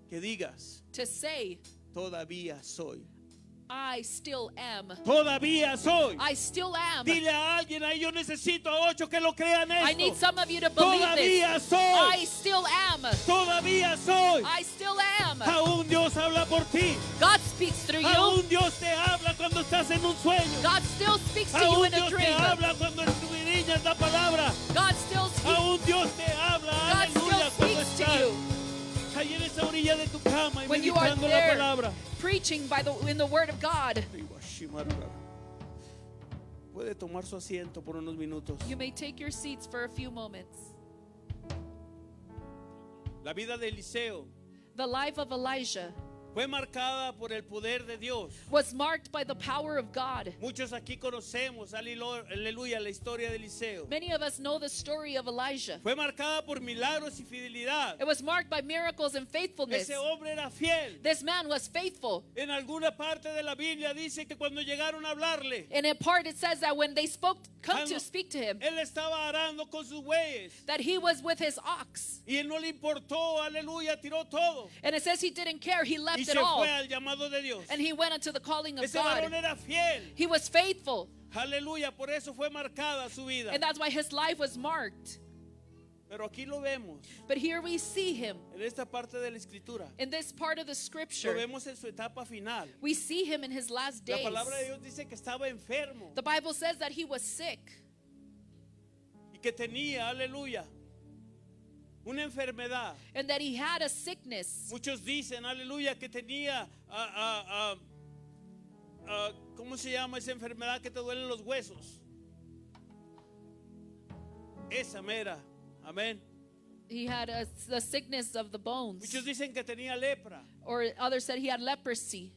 que digas, to say, todavía soy. I still am. Todavía soy. I still am. Dile a alguien ahí, yo necesito a 8 que lo crean I need esto. some of you to believe Todavía this. soy. I still am. Todavía soy. I still am. Aún Dios habla por ti. God speaks through you. Aún Dios te habla cuando estás en un sueño. God still speaks to you Aún in a Dios te dream. habla cuando escudriñas la palabra. God still speaks. Aún Dios te habla, God still aleluya, cuando speaks to estás you. ahí en esa orilla de tu cama y When you are meditando la there palabra. preaching in the word of God. Puede tomar su asiento por unos minutos. You may take your seats for a few moments. La vida de Eliseo The life of Elijah fue marcada por el poder de Dios. was marked by the power of God. Muchos aquí conocemos, aleluya, la historia de Eliseo. Many of us know the story of Elijah. Fue marcada por milagros y fidelidad. It was marked by miracles and faithfulness. Ese hombre era fiel. This man was faithful. En alguna parte de la Biblia dice que cuando llegaron a hablarle, And in part it says that when they come to speak to him, él estaba arando con sus bueyes that he was with his ox. y él no le importó, aleluya, tiró todo And it says he didn't care. He left y it se all. fue al llamado de Dios. And he went unto the calling of Ese God. varón era fiel. He was faithful. Aleluya, por eso fue marcada su vida. And that's why his life was marked. Pero aquí lo vemos But here we see him en esta parte de la escritura. in this part of the Lo scripture. vemos en su etapa final. We see him in his last La days. palabra de Dios dice que estaba enfermo The Bible says that he was sick y que tenía, aleluya, una enfermedad. and that he had a sickness. Muchos dicen, aleluya, que tenía, ¿cómo se llama esa enfermedad que te duelen los huesos? Esa mera, amén. He had the sickness of the bones. Muchos dicen que tenía lepra, Or others said he had leprosy.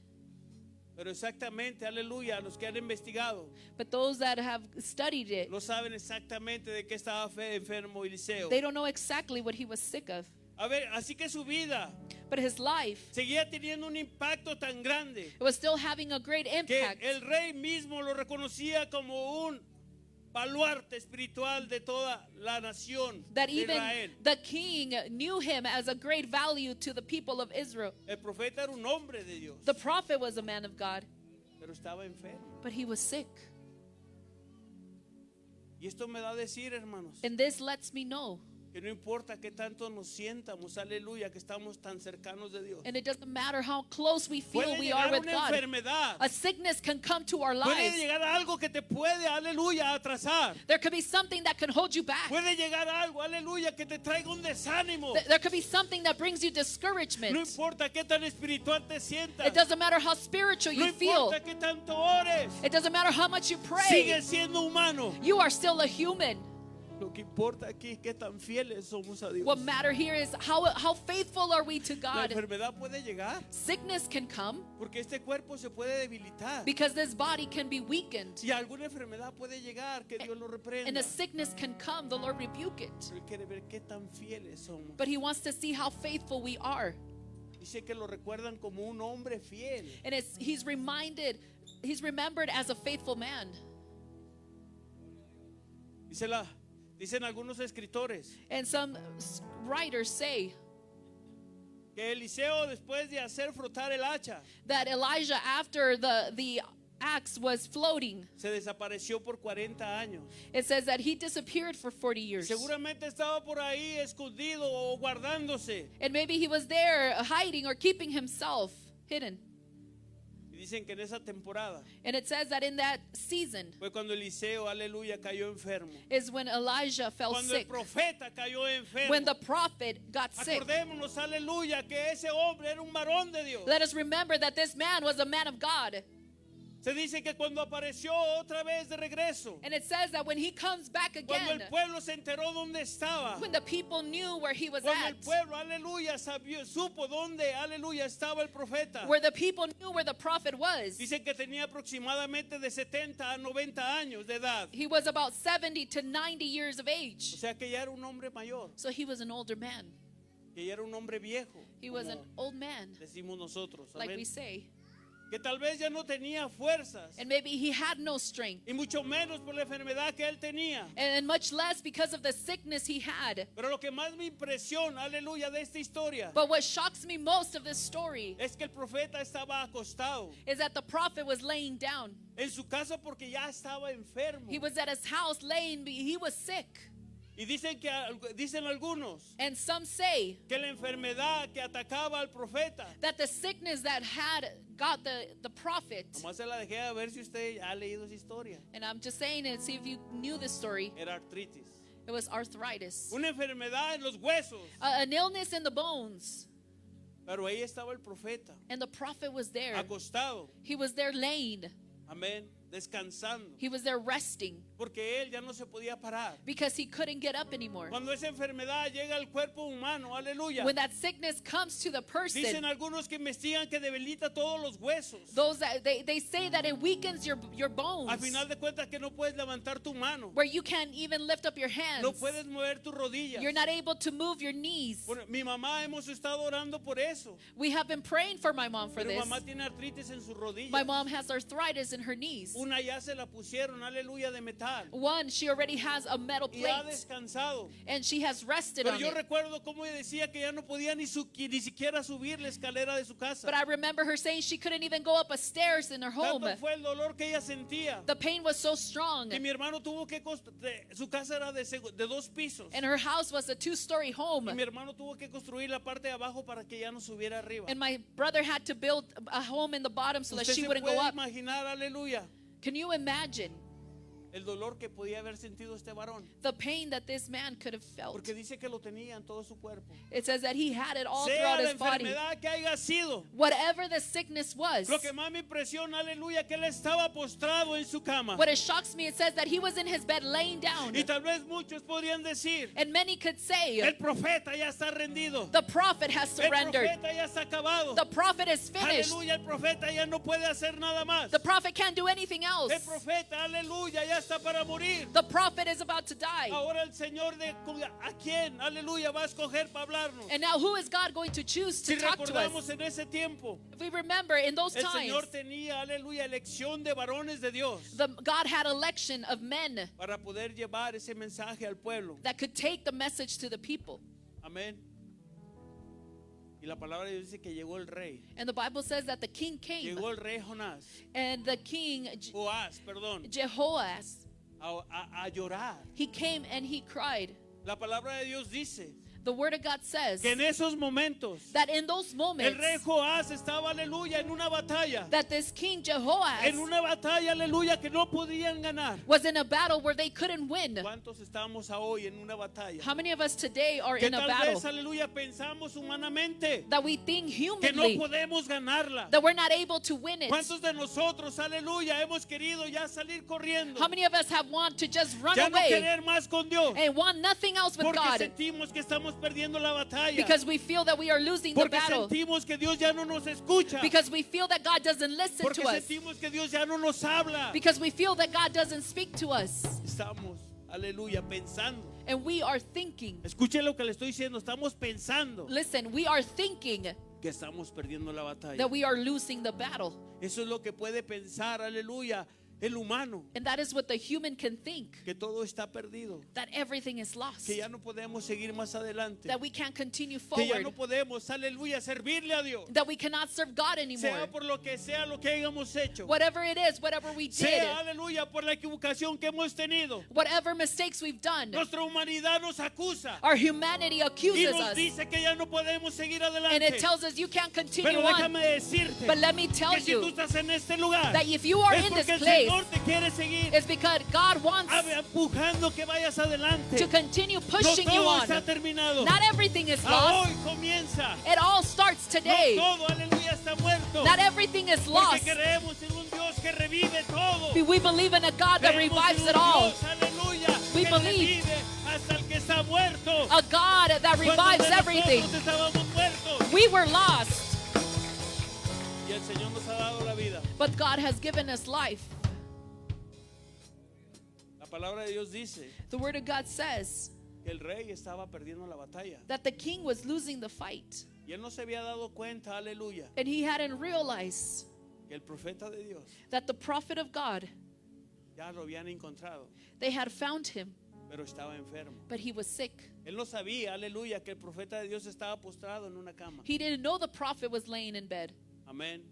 pero exactamente, aleluya, los que han investigado But those that have studied it, no saben exactamente de qué estaba enfermo Eliseo. they don't know exactly what he was sick of. A ver, así que su vida But his life, seguía teniendo un impacto tan grande it was still having a great que impact. el rey mismo lo reconocía como un baluarte espiritual de toda la nación That de even Israel. the king knew him as a great value to the people of Israel. El profeta era un hombre de Dios, The prophet was a man of God, pero estaba enfermo. but he was sick. Y esto me da a decir, hermanos, And this lets me know, que no importa qué tanto nos sientamos, aleluya, que estamos tan cercanos de Dios. and it doesn't matter how close we feel Puede we are llegar with una God. enfermedad. A sickness can come to our Puede lives. llegar algo que te puede, aleluya, atrasar. There could be something that can hold you back. Puede llegar algo, aleluya, que te traiga un desánimo. There could be something that brings you No discouragement. importa qué tan espiritual te sientas. It doesn't matter how spiritual No you feel. importa qué tanto ores. It doesn't matter how much you pray. Sigue siendo humano. You are still a human. Lo que importa aquí es qué tan fieles somos a Dios. What matter here is how faithful are we to La God. enfermedad puede llegar Sickness can come porque este cuerpo se puede debilitar. because this body can be weakened. Y alguna enfermedad puede llegar que Dios lo reprenda. And a sickness can come, the Lord rebuke it. Pero Él quiere ver qué tan fieles somos. But he wants to see how faithful we are. Dice que lo recuerdan como un hombre fiel. And he's remembered as a faithful man. Dicen algunos escritores And some writers say que Eliseo, después de hacer frotar el hacha, that Elijah, after the axe was floating, se desapareció por 40 años. it says that he disappeared for 40 years. Seguramente estaba por ahí escondido o guardándose. And maybe he was there hiding or keeping himself hidden. Y dicen que en esa temporada And it says that in that season fue cuando Eliseo, aleluya, cayó enfermo. is when Elijah fell Cuando el sick. profeta cayó enfermo. When the prophet got sick. Acordémonos, aleluya, que ese hombre era un varón de Dios. Let us remember that this man was a man of God. Se dice que cuando apareció otra vez de regreso, And it says that when he comes back cuando again, el pueblo se enteró dónde estaba, when the people knew where he was cuando el at, pueblo, aleluya, supo dónde, aleluya, estaba el profeta. where the people knew where the prophet was, Dicen que tenía aproximadamente de 70 a 90 años de edad. he was about 70 to 90 years of O age. sea que ya era un hombre mayor, So he was an older man. que ya era un hombre viejo. He was an como old man, decimos nosotros. like Amén. we say. que tal vez ya no tenía fuerzas, And maybe he had no strength. y mucho menos por la enfermedad que él tenía. And much less because of the sickness he had. Pero lo que más me impresiona, aleluya, de esta historia But what shocks me most of this story es que el profeta estaba acostado is that the prophet was laying down. en su casa porque ya estaba enfermo. He was at his house laying, he was sick. Y dicen algunos And some say que la enfermedad que atacaba al profeta, that the sickness that had got the prophet, nomás se la dejé a ver si usted ha leído esa historia, and I'm just saying it, see if you knew this story, era artritis. it was arthritis. Una enfermedad en los huesos. An illness in the bones. Pero ahí estaba el profeta, And the prophet was there. acostado, He was there laying. amén, descansando, He was there resting porque él ya no se podía parar. because he couldn't get up anymore. Cuando esa enfermedad llega al cuerpo humano, aleluya, When that sickness comes to the dicen person, algunos que investigan que debilita todos los huesos. those that they say that it weakens your bones, Al final de cuentas que no puedes levantar tu mano, where you can't even lift up your hands. no puedes mover tus rodillas. You're not able to move your knees. Bueno, mi mamá hemos estado orando por eso. We have been praying for my mom for Pero this. mamá tiene artritis en sus rodillas. My mom has arthritis in her knees. Una ya se la pusieron, aleluya, de metal. One, she already has a metal Y ha plate, descansado. and she has rested Pero on yo it. recuerdo cómo ella decía que ya no podía ni siquiera subir la escalera de su casa. But I remember her saying she couldn't even go up a stairs in her home. Tanto fue el dolor que ella sentía. The pain was so strong. Que mi hermano tuvo que su casa era de 2 pisos. And her house was a 2-story home. Y mi hermano tuvo que construir la parte de abajo para que ya no subiera arriba. And my brother had to build a home in the bottom so that Usted she se wouldn't puede go up. imaginar, aleluya, Can you imagine el dolor que podía haber sentido este varón. the pain that this man could have felt? Porque dice que lo tenía en todo su cuerpo. It says that he had it all Sea throughout la his body. enfermedad que haya sido. Whatever the sickness was. Lo que más me impresiona, aleluya, que él estaba postrado en su cama. What it shocks me, it says that he was in his bed laying down. Y tal vez muchos podrían decir, And many could say, el profeta ya está rendido. the prophet has El surrendered. profeta ya está acabado. The prophet is finished. Aleluya, el profeta ya no puede hacer nada más. The prophet can't do anything else. El profeta, aleluya, ya está para morir. The prophet is about to die. Ahora el Señor a quién, aleluya, va a escoger para hablarnos. And now who is God going to choose to Si talk to recordamos us? en ese tiempo, If we remember in those el times, Señor tenía, aleluya, elección de varones de Dios God had election of men para poder llevar ese mensaje al pueblo. that could take the message to the people. Amén. Y la palabra de Dios dice que llegó el rey. And the Bible says that the king came, Llegó el rey Jonás, and the king Joás, perdón, Jehoaz, a llorar. he came and he cried. La palabra de Dios dice The word of God says que en esos momentos that in those el moments rey Joás estaba, aleluya, en una batalla. that this king Jehoaz En una batalla, aleluya, que no podían ganar. was in a battle where they couldn't win. ¿Cuántos estamos hoy en una batalla? How many of us today are Que in a tal battle vez, aleluya, pensamos humanamente that we think que no humanly podemos ganarla. that we're not able to win it? ¿Cuántos de nosotros, aleluya, hemos querido ya salir corriendo? How many of us have want to just run Ya no away querer más con Dios. and want nothing else with Porque God sentimos que estamos perdiendo la batalla. because we feel that we are losing the Porque battle, sentimos que Dios ya no nos escucha. because we feel that God doesn't listen Porque to us, sentimos que Dios ya no nos habla. because we feel that God doesn't speak to us, Estamos, aleluya, pensando. and we are thinking, Escuche lo que le estoy diciendo. Estamos pensando listen, we are thinking que estamos perdiendo la batalla. that we are losing the battle. Eso es lo que puede pensar, aleluya, el humano. And that is what the human can think, Que todo está perdido. that everything is lost, Que ya no podemos seguir más adelante. that we can't continue Que ya no forward, podemos, aleluya, servirle a Dios. that we cannot serve God anymore. Sea por lo que sea lo que hayamos hecho. Whatever it is, whatever we did, Sea, aleluya, por la equivocación que hemos tenido. whatever mistakes we've done, Nuestra humanidad nos acusa. our humanity Y accuses nos us, dice que ya no podemos seguir and adelante. it tells us you can't continue Pero on. déjame decirte But let me tell que si tú you estás en este lugar that if you are es in this porque el place, Señor te quiere seguir it's because God wants empujando que vayas adelante. to continue No pushing you todo on. está terminado. Not everything is A lost. hoy comienza. It all starts today. No todo, aleluya, está muerto. Not everything is Porque lost. creemos en un Dios que revive todo. We believe in a God that Creemos revives en it un all. Dios, aleluya, We que believe. revive hasta el que está muerto. A God that Cuando revives nosotros everything. estábamos muertos. We were lost, Y el Señor nos ha dado la vida. but God has given us life. La palabra de Dios dice The word of God says que el rey estaba perdiendo la batalla. that the king was losing the fight, Y él no se había dado cuenta, aleluya, and he hadn't realized que el profeta de Dios that the prophet of God, ya lo habían encontrado, they had found him, pero estaba enfermo. but he was sick. Él no sabía, aleluya, que el profeta de Dios estaba postrado en una cama. He didn't know the prophet was laying in bed. Amén.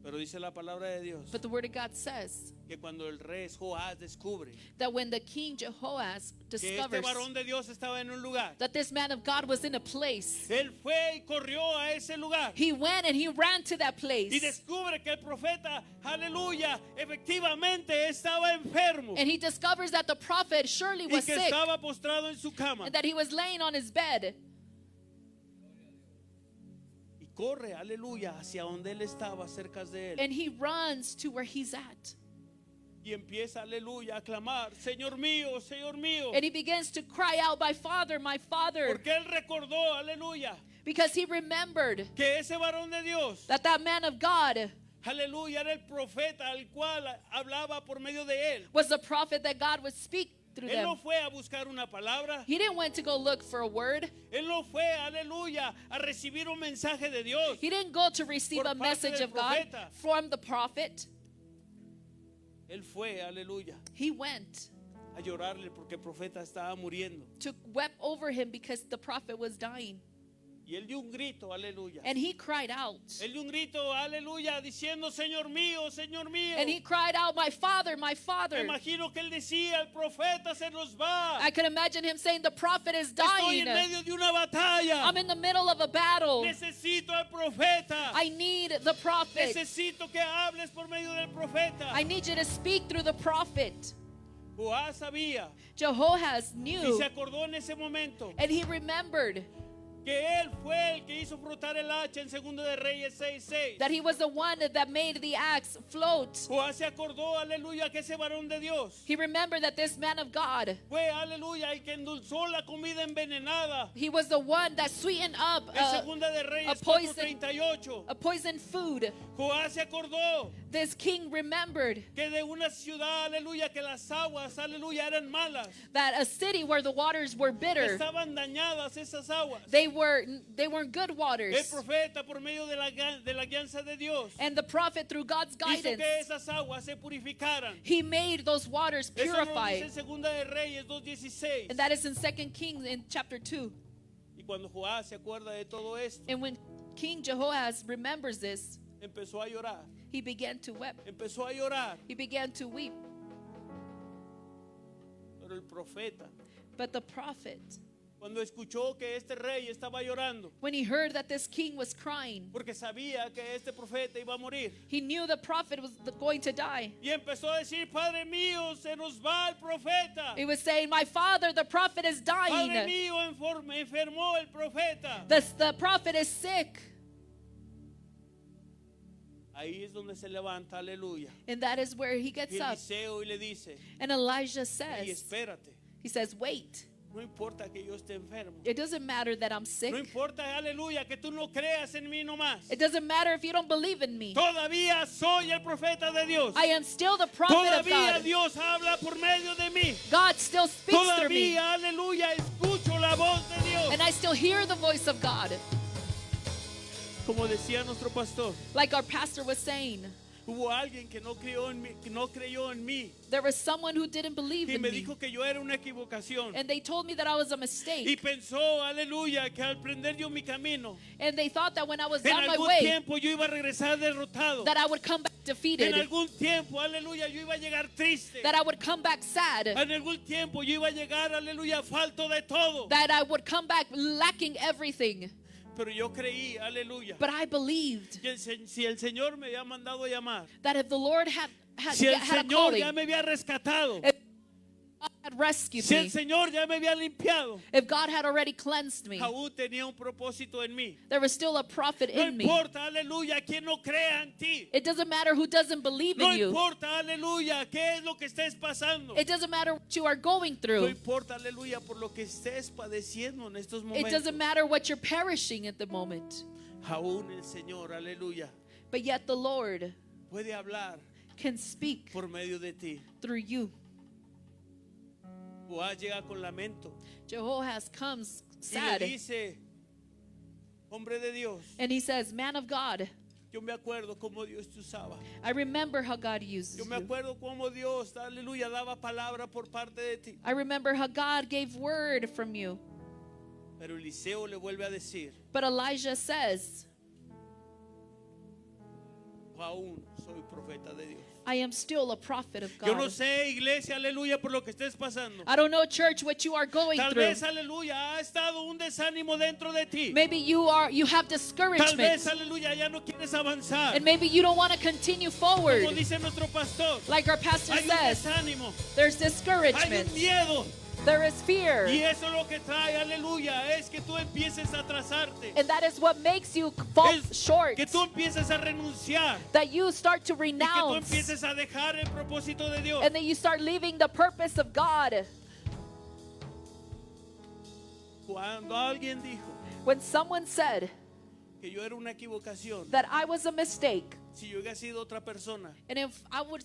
Pero dice la palabra de Dios But the word of God says que cuando el rey Joás descubre that when the king Jehoaz que este discovers varón de Dios estaba en un lugar, that this man of God was in a place, él fue y corrió a ese lugar he went and he ran to that y place. descubre que el profeta, aleluya, efectivamente estaba enfermo And he discovers that the prophet surely y was que sick estaba postrado en su cama. and that he was laying on his bed. Y corre, aleluya, hacia donde él estaba, cerca de él. And he runs to where he's at. Y empieza, aleluya, a clamar, Señor mío, Señor mío. And he begins to cry out, my Father, Porque él recordó, aleluya, because he remembered que ese varón de Dios, that that man of God aleluya, era el profeta al cual hablaba por medio de él. was the prophet that God would speak through Él no them. fue a buscar una palabra. He didn't went to go look for a word. Él no fue, aleluya, a recibir un mensaje de Dios. He didn't go to receive Por a parte message del of God profeta. from the prophet. Él fue, aleluya, He went a llorarle porque el profeta estaba muriendo. to weep over him because the prophet was dying. Y él dio un grito, aleluya. And he cried out. Él dio un grito, aleluya, diciendo, Señor mío, Señor mío. And he cried out, my Father, my Me Father. imagino que él decía, el profeta se nos va. I can imagine him saying, the prophet is Estoy dying. en medio de una batalla. I'm in the middle of a battle. Necesito al profeta. I need the prophet. Necesito que hables por medio del profeta. I need you to speak through the prophet. Joás sabía Jehoaz y knew se acordó en ese momento and he remembered que él fue el que hizo frotar el hacha en Segundo de Reyes 6:6. that he was the one that made the axe float. Joás se acordó, aleluya, que ese varón de Dios He remembered that this man of God, fue, aleluya, el que endulzó la comida envenenada he was the one that sweetened up en Segunda de Reyes poison- 4:38. a poisoned food. Joás se acordó This king remembered que de una ciudad, aleluya, que las aguas, aleluya, eran malas. that a city where the waters were bitter, Estaban dañadas esas aguas. they weren't good El waters. profeta, por medio de la guianza de Dios, And the prophet, through God's hizo guidance, que esas aguas se purificaran. he made those waters Eso nos dice purified. en Segunda de Reyes 2:16. And that is in 2 Kings in chapter 2. Y cuando Joás se acuerda de todo esto, And when King Jehoaz remembers this, empezó a llorar. he began to weep. Empezó a llorar. He began to weep. Pero el profeta, But the prophet, cuando escuchó que este rey estaba llorando, when he heard that this king was crying, porque sabía que este profeta iba a morir, he knew the prophet was going to die. y empezó a decir, Padre mío, se nos va el profeta. He was saying, my father, the prophet is Padre dying. mío, enfermó el profeta. The prophet is sick. Ahí es donde se levanta, aleluya. And that is where he gets up. Eliseo y le dice, And Elijah y says, espérate, he says, wait. no importa que yo esté enfermo. It doesn't matter that I'm No sick. importa, aleluya, que tú no creas en mí nomás. It doesn't matter if you don't believe in me. Todavía soy el profeta de Dios. I am still the prophet of Todavía God. Dios habla por medio de mí. God still speaks through me. Todavía, aleluya, escucho la voz de Dios. And I still hear the voice of God. Como decía nuestro pastor, Like our pastor was saying, hubo alguien que no creyó en mí there was someone who didn't believe y in me me. dijo que yo era una equivocación. And they told me that I was a Y mistake. pensó, aleluya, que al prender yo mi camino, And they thought that when I was en on my algún way, tiempo yo iba a regresar derrotado. that I would come back En defeated. algún tiempo, aleluya, yo iba a llegar triste. That I would come back sad. En algún tiempo yo iba a llegar, aleluya, falto de todo. That I would come back lacking everything. Pero yo creí, aleluya, But I believed que si el Señor me había mandado a llamar, that if the Lord had si el a Señor calling, ya me había rescatado, if God had rescued si el me, Señor ya me había limpiado, if God had already cleansed me, aún tenía un propósito en mí. there was still a prophet No in me. importa, aleluya, quien no crea en ti. It doesn't matter who doesn't believe No in you. importa, aleluya, qué es lo que estés pasando. It doesn't matter what you are going No through. importa, aleluya, por lo que estés padeciendo en estos It momentos. doesn't matter what you're perishing at the moment. Aún el Señor, aleluya, But yet the Lord puede hablar can speak por medio de ti. through you. Joás llega con lamento Jehoaz comes y le sad dice, hombre de Dios, and he says, man of God, Yo me acuerdo cómo Dios te usaba. I remember how God used Yo me you. acuerdo cómo Dios, aleluya, daba palabra por parte de ti. I remember how God gave word from you. Pero Eliseo le vuelve a decir, But Elijah says, aún soy profeta de Dios. I am still a prophet of Yo no God. sé, iglesia, aleluya, por lo que estés pasando. I don't know, church, what you are going Tal through. vez, aleluya, ha estado un desánimo dentro de ti. Maybe you have Tal discouragement. vez, aleluya, ya no quieres avanzar. And maybe you don't want to continue forward. Como dice nuestro pastor, Like our pastor hay un says, desánimo, there's hay discouragement. un miedo. There is fear. Y eso lo que trae, aleluya, es que tú empieces a atrasarte. And that is what makes you fall Es short. que tú empieces a renunciar. That you start to Y que tú renounce. empieces a dejar el propósito de Dios. And then you start leaving the purpose of God. Cuando alguien dijo When someone said que yo era una equivocación, that I was a mistake, si yo hubiera sido otra persona, and if I would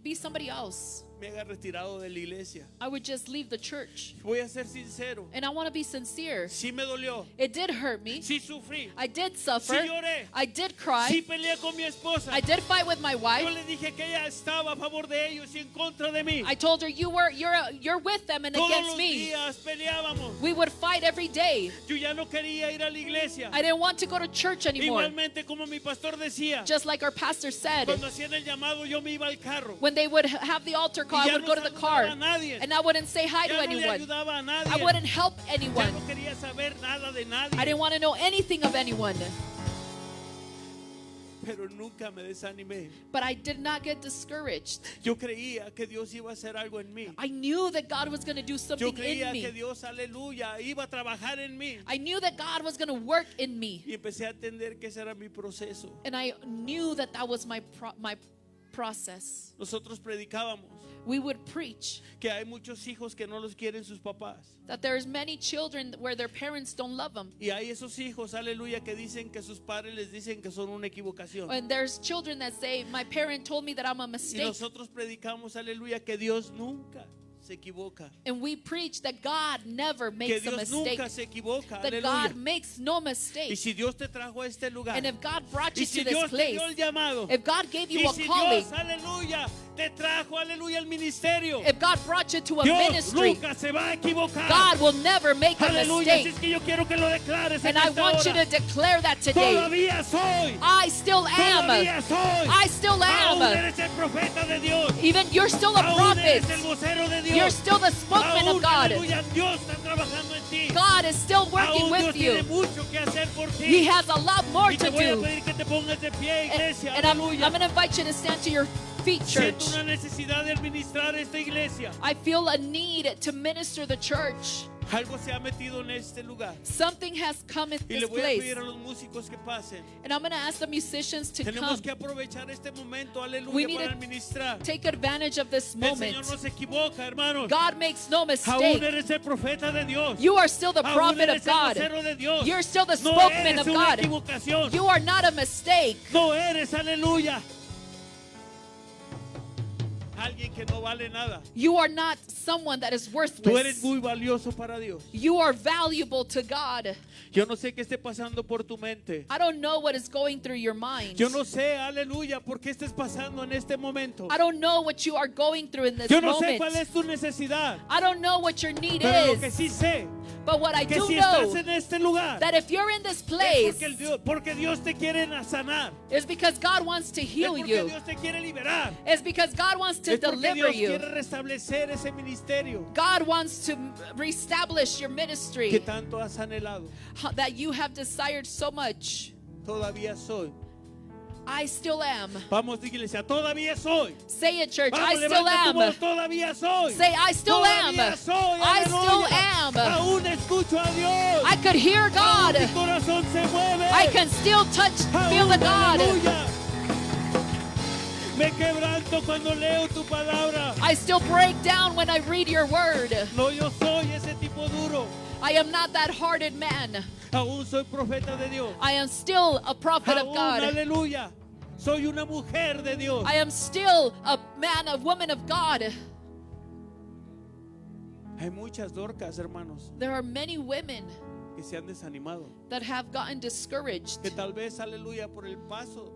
be somebody else, me haya retirado de la iglesia. I would just leave the church. Voy a ser sincero. And I want to be sincere. Sí me dolió. It did hurt me. Sí sufrí. I did suffer. Sí lloré. I did cry. Sí peleé con mi esposa. I did fight with my Yo wife. le dije que ella estaba a favor de ellos y en contra de mí. I told her you're with them and Todos against los me. días peleábamos. We would fight every day. Yo ya no quería ir a la iglesia. I didn't want to go to church anymore. Igualmente como mi pastor decía, Just like our pastor said, cuando hacían el llamado yo me iba al carro. when they would have the altar call, Y I ya would no go to the saludaba car a nadie. and I wouldn't say hi to Ya no le anyone. ayudaba a nadie. I wouldn't help Ya anyone. no quería saber nada de nadie. I didn't want to know anything of anyone. Pero nunca me desanimé. But I did not get discouraged. Yo creía que Dios iba a hacer algo en mí. I knew that God was going to do Yo something creía in que me. Dios, aleluya, iba a trabajar en mí. I knew that God was going to work in me. Y empecé a entender que ese era mi proceso. And I knew that that was my process. Nosotros predicábamos We would preach que hay muchos hijos que no los quieren sus papás. that there's many children where their parents don't love them. Y hay esos hijos, aleluya, que dicen que sus padres les dicen que son una equivocación. And there's children that say, my parent told me that I'm a Y mistake. nosotros predicamos, aleluya, que Dios nunca se equivoca. And we preach that God never Que makes a Dios mistake. nunca se equivoca, That aleluya. God makes no Y mistake. si Dios te trajo a este lugar, And if God brought y you si to this Dios te place, dio el llamado, if God gave you y a si calling, Dios, aleluya, te trajo, aleluya, el ministerio, if God brought you to a Dios ministry, nunca se va a equivocar. God will never make a Aleluya, así mistake. es que yo quiero que lo declares en And I esta want you hora. to declare that today. Todavía soy. I still am. Todavía soy. I still Aún am. eres el profeta de Dios. Even you're still a Aún prophet. eres el vocero de Dios. You're still the spokesman Aún, of God. aleluya, Dios está trabajando en ti. God is still working Aún Dios with you. tiene mucho que hacer por ti. He has a lot more Y to te voy a do. pedir que te pongas de pie, iglesia. And I'm Aleluya. going to invite you to stand to your feet, Siento church. una necesidad de administrar esta iglesia. I feel a need to minister the church. Algo se ha metido en este lugar. Something has come in Y le this voy a place. pedir a los músicos que pasen. And I'm going to ask the musicians to Tenemos come. que aprovechar este momento, We aleluya, need para to administrar. Take advantage of this El moment. Señor no se equivoca, hermanos. God makes no Aún mistake. eres el profeta de Dios. You are still the Aún prophet eres of el God. vocero de Dios. You're still the No spokesman eres of una God. equivocación. You are not a mistake. No eres, aleluya, alguien que no vale nada. You are not someone that is Tú worthless. eres muy valioso para Dios. You are valuable to God. Yo no sé qué esté pasando por tu mente. I don't know what is going through your mind. Yo no sé, aleluya, por qué estés pasando en este momento. I don't know what you are going through in this Yo no sé moment. cuál es tu necesidad. I don't know what your need Pero lo que is. sí sé, But what I que do si know estás en este lugar, that if you're in this es place, porque Dios te quiere sanar. it's because God wants to Es heal porque you. Dios te quiere liberar. It's because God wants to Es porque deliver Dios you. quiere restablecer ese ministerio God wants to reestablish your que ministry tanto has anhelado. that you have desired so much. Todavía soy. I still am. Vamos, iglesia, todavía soy. Say it, church. I Vamos, still levanta tu am. voz, todavía soy. Say, I still am. Todavía soy. I still aleluya. am. Aún escucho a Dios. I could hear God. Aún mi corazón se mueve. I can still feel the Aún, God. aleluya. Me quebranto cuando leo tu palabra. I still break down when I read your word. No, yo soy ese tipo duro. I am not that hearted man. Aún soy profeta de Dios. I am still a prophet of Aún, God. aleluya. Soy una mujer de Dios. I am still a man, a woman of God. Hay muchas Dorcas, hermanos, There are many women que se han desanimado, that have gotten discouraged, que tal vez, aleluya, por el paso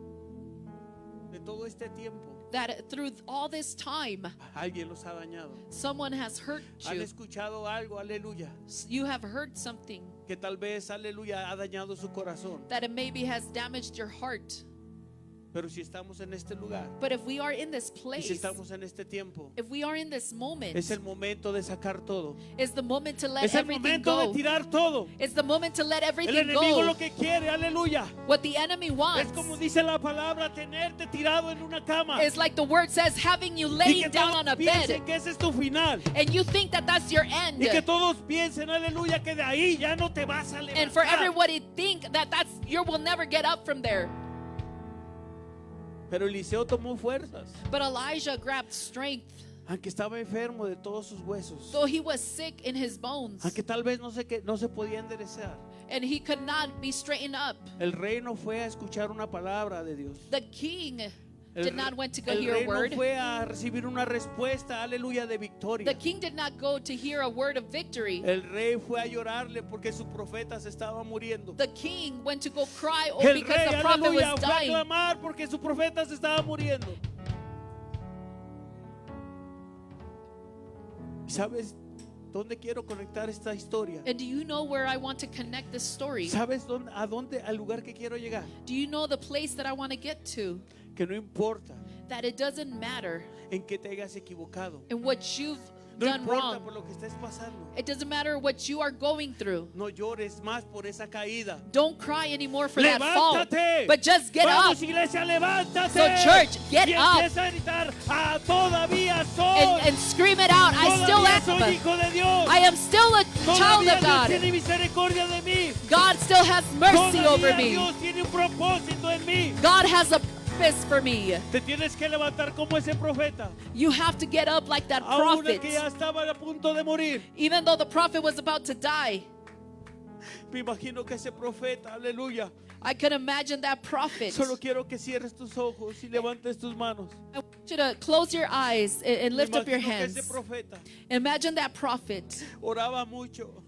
de todo este tiempo, that through all this time, alguien los ha dañado. someone has hurt Han you. escuchado algo, aleluya, You have heard something que tal vez, aleluya, ha dañado su corazón. that it maybe has damaged your heart. Pero si estamos en este lugar, But if we are in this y si place, estamos en este tiempo, if we are in this moment, es el momento de sacar todo. it's the moment to let Es el everything momento de go. tirar todo. It's the moment to let El everything enemigo go. lo que quiere, aleluya, What the enemy es wants como dice la palabra, tenerte tirado en una cama. is like the word says, having you Y que laid down todos on a piensen bed, que ese es tu final. and you think that that's your end. Y que todos piensen, aleluya, que de ahí ya no te vas a And for levantar. everybody to think that you will never get up from there. Pero Eliseo tomó fuerzas, But Elijah grabbed strength, aunque estaba enfermo de todos sus huesos, though he was sick in his bones, aunque tal vez no se podía enderezar. and he could not be straightened up. El rey no fue a escuchar una palabra de Dios. The king El, did not went to go el hear rey a word. no fue a recibir una respuesta, aleluya, de victoria. The king did not go to hear a word of victory. El rey fue a llorarle porque su profeta se estaba muriendo. The king went to go cry El because rey, the prophet aleluya, was fue a dying. clamar porque su profeta se estaba muriendo. ¿Sabes dónde quiero conectar esta historia? And do you know where I want to connect this story? ¿Sabes al lugar que quiero llegar? Do you know the place that I want to get to? Que no importa That it doesn't matter en qué te hayas equivocado. in what you've No done importa wrong. por lo que estés pasando. It doesn't matter what you are going through. No llores más por esa caída. Don't cry anymore for that fall, Levántate. but just get up. Vamos, iglesia, levántate. So, church, get y up. empieza a gritar, todavía soy. And scream it out. I still Todavía soy am. hijo de Dios. I am still a child Todavía of Dios God. tiene misericordia de mí. God still has mercy Todavía over me. Dios tiene un propósito en mí. God has a purpose for me. Te tienes que levantar como ese profeta. You have to get up like that Aún el prophet. que ya estaba a punto de morir. Even though the prophet was about to die, Me imagino que ese profeta, aleluya. I can imagine that prophet. Solo quiero que cierres tus ojos y levantes tus manos. I want you to close your eyes and Me lift up your imagino que hands. ese profeta Imagine that prophet. oraba mucho.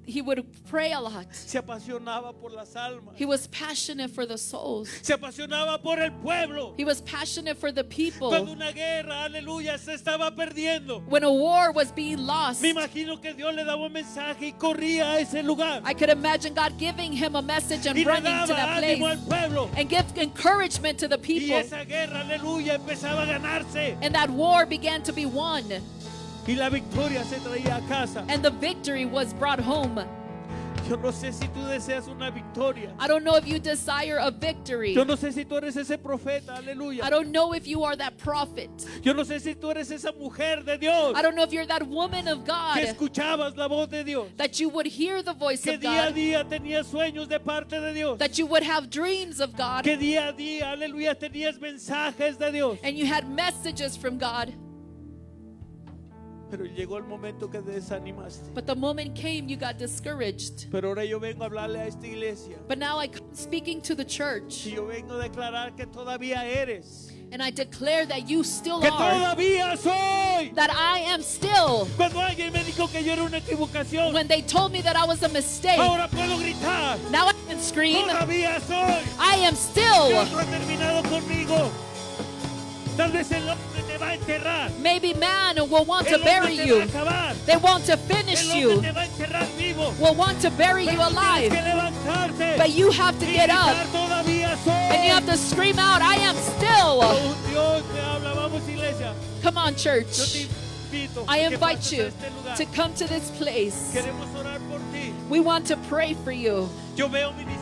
He would pray a lot. Se apasionaba por las almas. He was passionate for the souls. Se apasionaba por el pueblo. He was passionate for the Cuando people. una guerra, aleluya, se estaba perdiendo. When a war was being lost, Me imagino que Dios le daba un mensaje y corría a ese lugar. I could imagine God giving him a message and Y le running to daba that ánimo al place pueblo. and give encouragement to the Y people. esa guerra, aleluya, empezaba a ganarse. And that war began to be won. Y la victoria se traía a casa. And the victory was brought home. Yo no sé si tú deseas una victoria. I don't know if you desire a victory. Yo no sé si tú eres ese profeta, I aleluya. don't know if you are that prophet. Yo no sé si tú eres esa mujer de Dios I don't know if you're that woman of que God, escuchabas la voz de Dios. that you would hear the voice Que of día a God, día tenías sueños de parte de Dios. that you would have dreams of God, Que día a día, aleluya, tenías mensajes de Dios. and you had messages from God. Pero llegó el momento que te desanimaste. But the moment came, you got discouraged. Pero ahora yo vengo a hablarle a esta iglesia. But now I come speaking to the church, Y yo vengo a declarar que todavía eres. and I declare that you still Que are, todavía soy. that I am still. Cuando alguien me dijo que yo era una equivocación, When they told me that I was a mistake, ahora puedo gritar. now I can scream, Todavía soy. I am still. Dios no ha terminado conmigo. Tal vez el hombre te va a enterrar. Maybe man will want to El hombre bury te va a you. acabar. They want to El finish hombre you, te va a enterrar vivo. will want to bury you Pero tú tienes alive. que levantarte But you have to y get gritar, up, todavía soy. and you have to scream out, I am still. Oh, Dios te habla. Vamos, iglesia. Come on, Yo te church. invito I a que invite pases a you este lugar. to come to this place. Queremos orar por ti. We want to pray for you. Yo veo ministerios